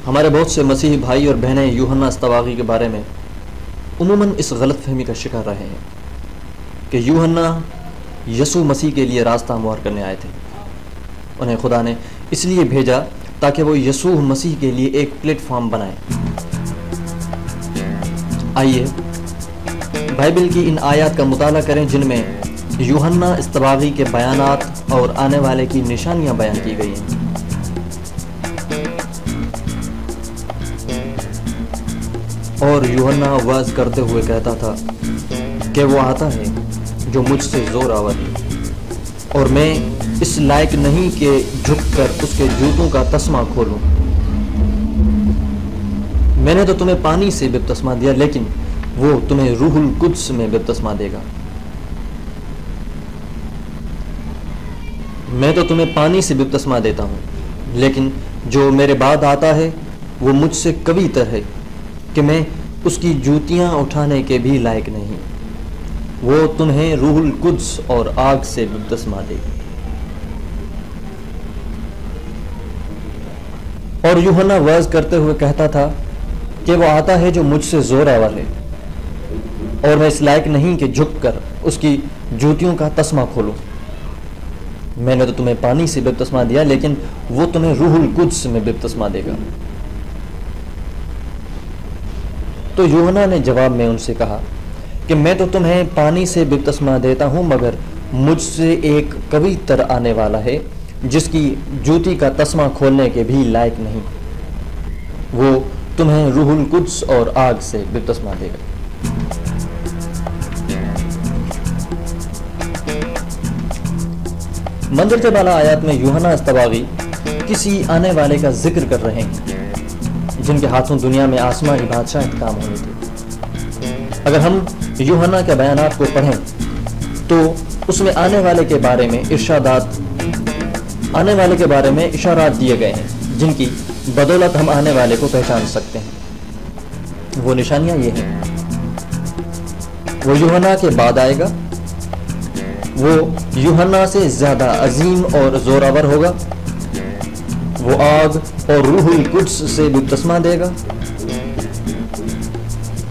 ہمارے بہت سے مسیحی بھائی اور بہنیں یوحنا اصطباغی کے بارے میں عموماً اس غلط فہمی کا شکار رہے ہیں کہ یوحنا یسوع مسیح کے لیے راستہ ہموار کرنے آئے تھے۔ انہیں خدا نے اس لیے بھیجا تاکہ وہ یسوع مسیح کے لیے ایک پلیٹ فارم بنائیں۔ آئیے بائبل کی ان آیات کا مطالعہ کریں جن میں یوحنا اصطباغی کے بیانات اور آنے والے کی نشانیاں بیان کی گئی ہیں۔ اور یوحنا وعظ کرتے ہوئے کہتا تھا کہ وہ آتا ہے جو مجھ سے زور آور ہے، اور میں اس لائق نہیں کہ جھک کر اس کے جوتوں کا تسمہ کھولوں۔ میں نے تو تمہیں پانی سے بپتسمہ دیا، لیکن وہ تمہیں روح القدس میں بپتسمہ دے گا۔ میں تو تمہیں پانی سے بپتسمہ دیتا ہوں، لیکن جو میرے بعد آتا ہے وہ مجھ سے قوی تر ہے کہ میں اس کی جوتیاں اٹھانے کے بھی لائق نہیں۔ وہ تمہیں روح القدس اور آگ سے بپتسمہ دے گا۔ اور یوحنا وعظ کرتے ہوئے کہتا تھا کہ وہ آتا ہے جو مجھ سے زور آور ہے، اور میں اس لائق نہیں کہ جھک کر اس کی جوتیوں کا تسمہ کھولوں۔ میں نے تو تمہیں پانی سے بپتسمہ دیا، لیکن وہ تمہیں روح القدس میں بپتسمہ دے گا۔ تو یوحنا نے جواب میں ان سے کہا کہ میں تو تمہیں پانی سے بپتسمہ دیتا ہوں، مگر مجھ سے ایک قوی تر آنے والا ہے جس کی جوتی کا تسمہ کھولنے کے بھی لائق نہیں۔ وہ تمہیں روح القدس اور آگ سے بپتسمہ دے گا۔ منظر بالا آیات میں یوحنا اصطباغی کسی آنے والے کا ذکر کر رہے ہیں جن کے ہاتھوں دنیا میں آسمانی بادشاہت کام ہونی تھی۔ اگر ہم یوحنا کے بیانات کو پڑھیں تو اس میں آنے والے کے بارے میں اشارات دیے گئے ہیں جن کی بدولت ہم آنے والے کو پہچان سکتے ہیں۔ وہ نشانیاں یہ ہیں: وہ یوحنا کے بعد آئے گا، وہ یوحنا سے زیادہ عظیم اور زوراور ہوگا، وہ آگ اور روح القدس سے بپتسمہ دے گا۔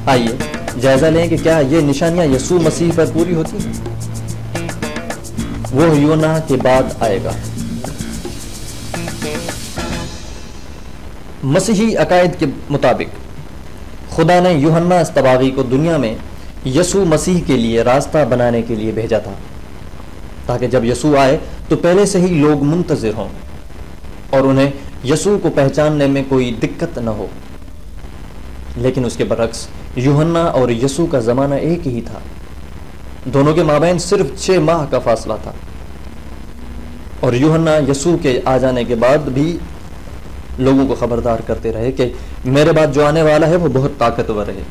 آئیے جائزہ لیں کہ کیا یہ نشانیاں یسوع مسیح پر پوری ہوتی ہیں؟ وہ یوحنا کے بعد آئے گا۔ مسیحی عقائد کے مطابق خدا نے یوحنا اصطباغی کو دنیا میں یسوع مسیح کے لیے راستہ بنانے کے لیے بھیجا تھا، تاکہ جب یسوع آئے تو پہلے سے ہی لوگ منتظر ہوں اور انہیں یسوع کو پہچاننے میں کوئی دقت نہ ہو۔ لیکن اس کے برعکس یوحنا اور یسوع کا زمانہ ایک ہی تھا، دونوں کے مابین صرف 6 ماہ کا فاصلہ تھا، اور یوحنا یسوع کے آ جانے کے بعد بھی لوگوں کو خبردار کرتے رہے کہ میرے بعد جو آنے والا ہے وہ بہت طاقتور ہے۔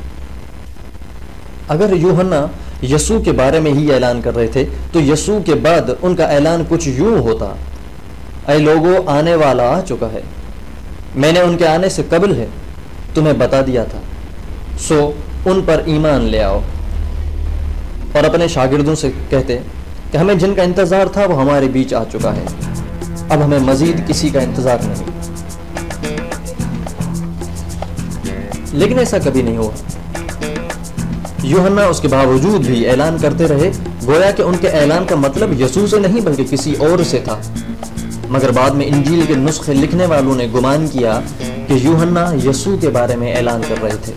اگر یوحنا یسوع کے بارے میں ہی اعلان کر رہے تھے تو یسوع کے بعد ان کا اعلان کچھ یوں ہوتا: اے لوگوں، آنے والا آ چکا ہے، میں نے ان کے آنے سے قبل ہے تمہیں بتا دیا تھا، سو ان پر ایمان لے آؤ۔ اور اپنے شاگردوں سے کہتے کہ ہمیں جن کا انتظار تھا وہ ہمارے بیچ آ چکا ہے، اب ہمیں مزید کسی کا انتظار نہیں۔ لیکن ایسا کبھی نہیں ہوا۔ یوحنا اس کے باوجود بھی اعلان کرتے رہے، گویا کہ ان کے اعلان کا مطلب یسوع سے نہیں بلکہ کسی اور سے تھا۔ مگر بعد میں انجیل کے نسخے لکھنے والوں نے گمان کیا کہ یوحنا یسوع کے بارے میں اعلان کر رہے تھے۔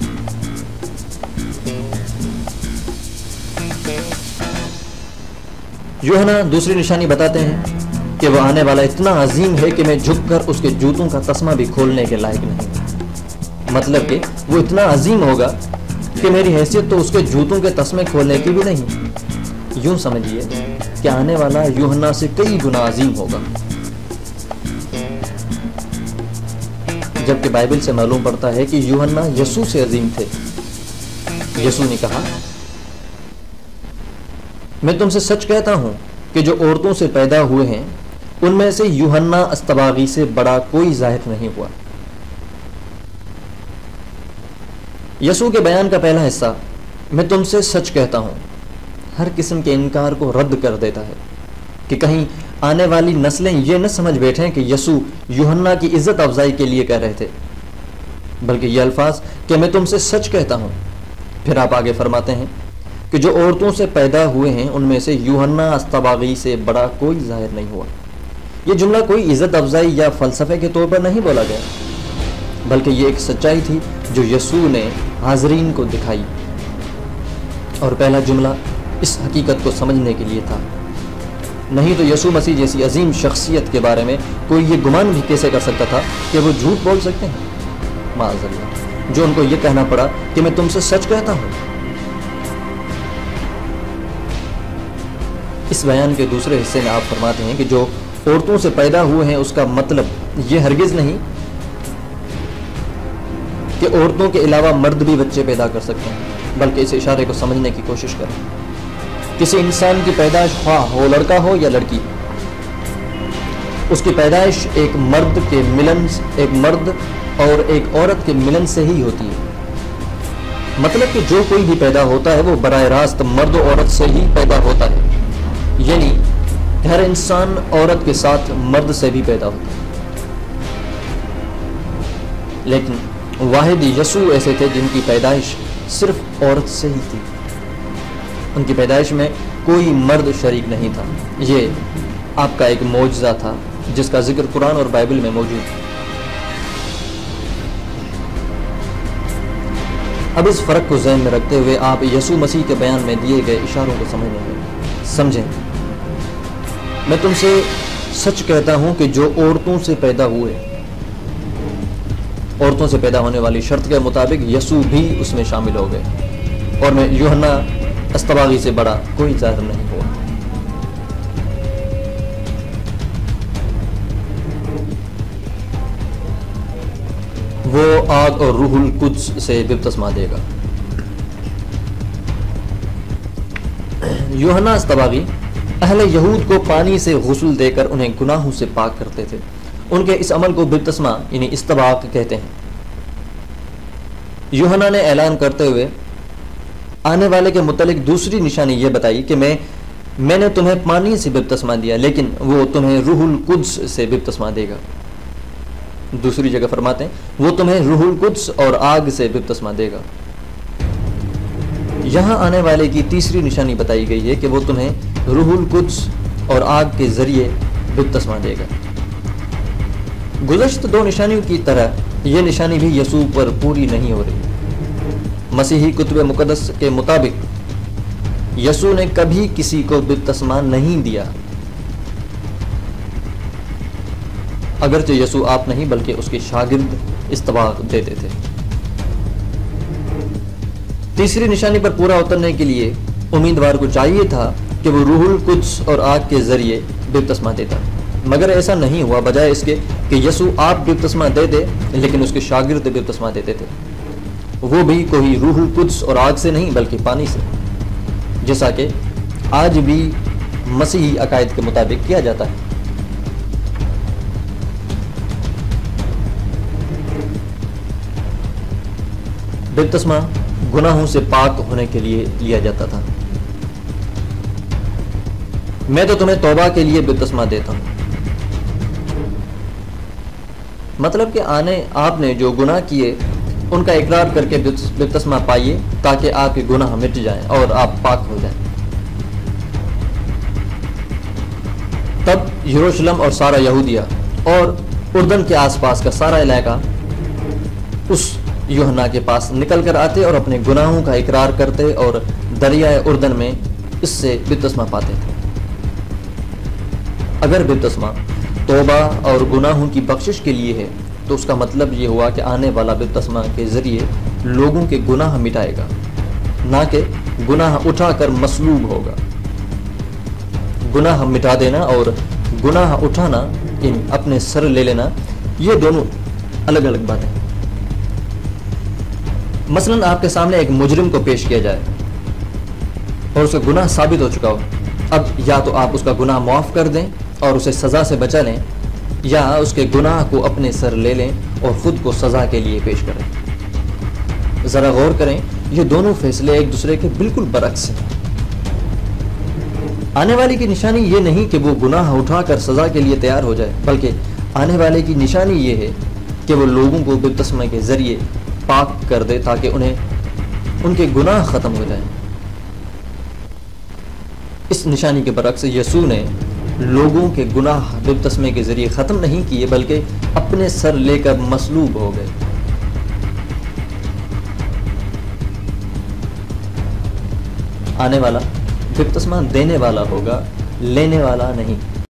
یوحنا دوسری نشانی بتاتے ہیں کہ وہ آنے والا اتنا عظیم ہے کہ میں جھک کر اس کے جوتوں کا تسمہ بھی کھولنے کے لائق نہیں۔ مطلب کہ وہ اتنا عظیم ہوگا کہ میری حیثیت تو اس کے جوتوں کے تسمے کھولنے کی بھی نہیں۔ یوں سمجھیے کہ آنے والا یوحنا سے کئی گنا عظیم ہوگا، جبکہ بائبل سے معلوم پڑتا ہے کہ یوحنا یسوع سے عظیم تھے۔ یسوع نے کہا، میں تم سے سچ کہتا ہوں کہ جو عورتوں سے پیدا ہوئے ہیں ان میں سے یوحنا اصطباغی سے بڑا کوئی ظاہر نہیں ہوا۔ یسوع کے بیان کا پہلا حصہ، میں تم سے سچ کہتا ہوں، ہر قسم کے انکار کو رد کر دیتا ہے کہ کہیں آنے والی نسلیں یہ نہ سمجھ بیٹھیں کہ یسوع یوحنا کی عزت افزائی کے لیے کہہ رہے تھے۔ بلکہ یہ الفاظ کہ میں تم سے سچ کہتا ہوں۔ پھر آپ آگے فرماتے ہیں کہ جو عورتوں سے پیدا ہوئے ہیں ان میں سے یوحنا اسطباغی سے بڑا کوئی ظاہر نہیں ہوا۔ یہ جملہ کوئی عزت افزائی یا فلسفے کے طور پر نہیں بولا گیا، بلکہ یہ ایک سچائی تھی جو یسوع نے حاضرین کو دکھائی، اور پہلا جملہ اس حقیقت کو سمجھنے کے لیے تھا۔ نہیں تو یسوع مسیح جیسی عظیم شخصیت کے بارے میں کوئی یہ گمان بھی کیسے کر سکتا تھا کہ وہ جھوٹ بول سکتے ہیں؟ معاذ اللہ، جو ان کو یہ کہنا پڑا کہ میں تم سے سچ کہتا ہوں۔ اس بیان کے دوسرے حصے میں آپ فرماتے ہیں کہ جو عورتوں سے پیدا ہوئے ہیں اس کا مطلب یہ ہرگز نہیں کہ عورتوں کے علاوہ مرد بھی بچے پیدا کر سکتے ہیں، بلکہ اس اشارے کو سمجھنے کی کوشش کریں۔ کسی انسان کی پیدائش خواہ ہو لڑکا ہو یا لڑکی، اس کی پیدائش ایک مرد اور ایک عورت کے ملن سے ہی ہوتی ہے۔ مطلب کہ جو کوئی بھی پیدا ہوتا ہے وہ براہ راست مرد و عورت سے ہی پیدا ہوتا ہے، یعنی ہر انسان عورت کے ساتھ مرد سے بھی پیدا ہوتا ہے۔ لیکن واحد یسوع ایسے تھے جن کی پیدائش صرف عورت سے ہی تھی، ان کی پیدائش میں کوئی مرد شریک نہیں تھا۔ یہ آپ کا ایک معجزہ تھا جس کا ذکر قرآن اور بائبل میں موجود ہے۔ اب اس فرق کو ذہن میں رکھتے ہوئے آپ یسوع مسیح کے بیان میں دیے گئے اشاروں کو سمجھیں۔ میں تم سے سچ کہتا ہوں کہ جو عورتوں سے پیدا ہوئے، عورتوں سے پیدا ہونے والی شرط کے مطابق یسوع بھی اس میں شامل ہو گئے، اور میں یوحنا اسطباغی سے بڑا کوئی ظاہر نہیں ہوا۔ وہ آگ اور روح القدس سے بپتسمہ دے گا۔ یوحنا اسطباغی اہل یہود کو پانی سے غسل دے کر انہیں گناہوں سے پاک کرتے تھے۔ ان کے اس عمل کو بپتسمہ یعنی استباق کہتے ہیں۔ یوحنا نے اعلان کرتے ہوئے آنے والے کے متعلق دوسری نشانی یہ بتائی کہ میں نے تمہیں پانی سے بپتسمہ دیا، لیکن وہ تمہیں روح القدس سے بپتسمہ دے گا۔ دوسری جگہ فرماتے ہیں وہ تمہیں روح القدس اور آگ سے بپتسمہ دے گا۔ یہاں آنے والے کی تیسری نشانی بتائی گئی ہے کہ وہ تمہیں روح القدس اور آگ کے ذریعے بپتسمہ دے گا۔ گزشتہ دو نشانیوں کی طرح یہ نشانی بھی یسوع پر پوری نہیں ہو رہی۔ مسیحی کتب مقدس کے مطابق یسوع نے کبھی کسی کو بپتسمہ نہیں دیا، اگرچہ یسوع آپ نہیں بلکہ اس کے شاگرد استباق دیتے تھے۔ تیسری نشانی پر پورا اترنے کے لیے امیدوار کو چاہیے تھا کہ وہ روح القدس اور آگ کے ذریعے بپتسمہ دیتا، مگر ایسا نہیں ہوا، بجائے اس کے کہ یسوع آپ بپتسمہ دے دے لیکن اس کے شاگرد بپتسمہ دیتے تھے، وہ بھی کوئی روح القدس اور آگ سے نہیں بلکہ پانی سے، جیسا کہ آج بھی مسیحی عقائد کے مطابق کیا جاتا ہے۔ بپتسمہ گناہوں سے پاک ہونے کے لیے لیا جاتا تھا۔ میں تو تمہیں توبہ کے لیے بپتسمہ دیتا ہوں، مطلب کہ آپ نے جو گناہ کیے ان کا اقرار کر کے بپتسمہ پائیے تاکہ آپ کے گناہ مٹ جائیں اور آپ پاک ہو جائیں۔ تب یروشلم اور سارا یہودیہ اور اردن کے آس پاس کا سارا علاقہ اس یوحنا کے پاس نکل کر آتے اور اپنے گناہوں کا اقرار کرتے اور دریائے اردن میں اس سے بپتسمہ پاتے تھے۔ اگر بپتسمہ توبہ اور گناہوں کی بخشش کے لیے ہے تو اس کا مطلب یہ ہوا کہ آنے والا بپتسمہ کے ذریعے لوگوں کے گناہ مٹائے گا، نہ کہ گناہ اٹھا کر مصلوب ہوگا۔ گناہ مٹا دینا اور گناہ اٹھانا یعنی اپنے سر لے لینا، یہ دونوں الگ الگ باتیں۔ مثلاً آپ کے سامنے ایک مجرم کو پیش کیا جائے اور اس کا گناہ ثابت ہو چکا ہو، اب یا تو آپ اس کا گناہ معاف کر دیں اور اسے سزا سے بچا لیں، یا اس کے گناہ کو اپنے سر لے لیں اور خود کو سزا کے لیے پیش کریں۔ ذرا غور کریں، یہ دونوں فیصلے ایک دوسرے کے بالکل برعکس ہیں۔ آنے والی کی نشانی یہ نہیں کہ وہ گناہ اٹھا کر سزا کے لیے تیار ہو جائے، بلکہ آنے والے کی نشانی یہ ہے کہ وہ لوگوں کو بپتسمہ کے ذریعے پاک کر دے تاکہ انہیں ان کے گناہ ختم ہو جائیں۔ اس نشانی کے برعکس یسوع نے لوگوں کے گناہ بپتسمے کے ذریعے ختم نہیں کیے بلکہ اپنے سر لے کر مصلوب ہو گئے۔ آنے والا بپتسمہ دینے والا ہوگا، لینے والا نہیں۔